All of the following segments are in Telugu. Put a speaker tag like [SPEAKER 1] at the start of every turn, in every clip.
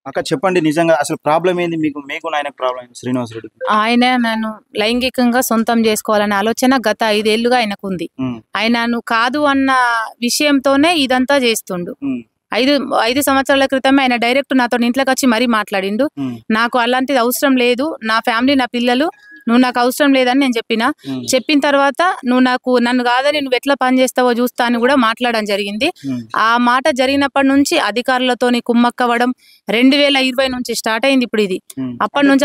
[SPEAKER 1] అక్క చెప్పండి నిజంగా అసలు ప్రాబ్లం ఏంది మీకు ఆయనకు ప్రాబ్లం ఏంది శ్రీనివాస్ రెడ్డికి?
[SPEAKER 2] ఆయన నన్ను లైంగికంగా సొంతం చేసుకోవాలనే ఆలోచన గత 5 ఏళ్లుగా ఆయనకుంది. ఆయన నువ్వు కాదు అన్న విషయంతోనే ఇదంతా చేస్తుండు. 5 సంవత్సరాల క్రితమే ఆయన డైరెక్ట్ నాతో ఇంట్లోకి వచ్చి మరీ మాట్లాడిండు. నాకు అలాంటిది అవసరం లేదు, నా ఫ్యామిలీ నా పిల్లలు, నువ్వు నాకు అవసరం లేదని నేను చెప్పిన తర్వాత నన్ను కాదని నువ్వు ఎట్లా పని చేస్తావో చూస్తా అని కూడా మాట్లాడడం జరిగింది. ఆ మాట జరిగినప్పటి నుంచి అధికారులతోని కుమ్మక్కవడం 2020 నుంచి స్టార్ట్ అయింది. ఇప్పుడు ఇది అప్పటి నుంచి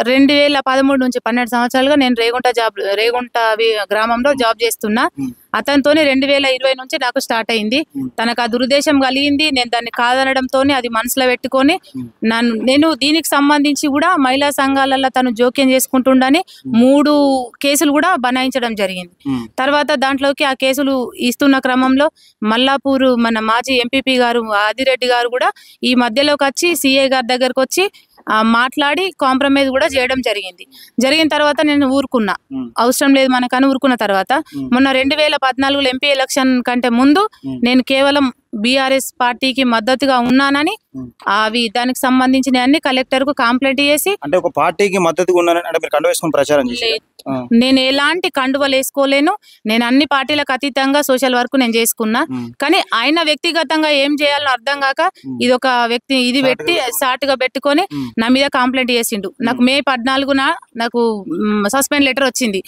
[SPEAKER 2] 2013 నుంచి 12 సంవత్సరాలుగా నేను రేగుంట గ్రామంలో జాబ్ చేస్తున్నా. అతనితోని 2020 నుంచి నాకు స్టార్ట్ అయింది. తనకు ఆ దురుద్దేశం కలిగింది. నేను దాన్ని కాదనడంతో అది మనసులో పెట్టుకొని నేను దీనికి సంబంధించి కూడా మహిళా సంఘాలలో తను జోక్యం చేసుకుంటుండని 3 కేసులు కూడా బనాయించడం జరిగింది. తర్వాత దాంట్లోకి ఆ కేసులు ఇస్తున్న క్రమంలో మల్లాపూర్ మన మాజీ ఎంపీపీ గారు ఆదిరెడ్డి గారు కూడా ఈ మధ్యలోకి వచ్చి సిఐ గారి దగ్గరకు వచ్చి మాట్లాడి కాంప్రమైజ్ కూడా చేయడం జరిగిన తర్వాత నేను ఊరుకున్నా, అవసరం లేదు మనకని ఊరుకున్న తర్వాత మొన్న 2014 ఎంపీ ఎలక్షన్ కంటే ముందు నేను కేవలం బీఆర్ఎస్ పార్టీకి మద్దతుగా ఉన్నానని దానికి సంబంధించిన అన్ని కలెక్టర్ కు కంప్లైంట్ చేసి,
[SPEAKER 1] అంటే ఒక పార్టీకి మద్దతుగా ఉన్నానని అంటే మీరు కండువ వేసుకొని ప్రచారం చేశారు?
[SPEAKER 2] నేను ఎలాంటి కండువలు వేసుకోలేను, నేను అన్ని పార్టీలకు అతీతంగా సోషల్ వర్క్ నేను చేసుకున్నా. కానీ ఆయన వ్యక్తిగతంగా ఏం చేయాలో అర్థం కాక ఇది పెట్టి సాటుగా పెట్టుకొని నా మీద కంప్లైంట్ చేసిండు. నాకు మే 14న నాకు సస్పెండ్ లెటర్ వచ్చింది.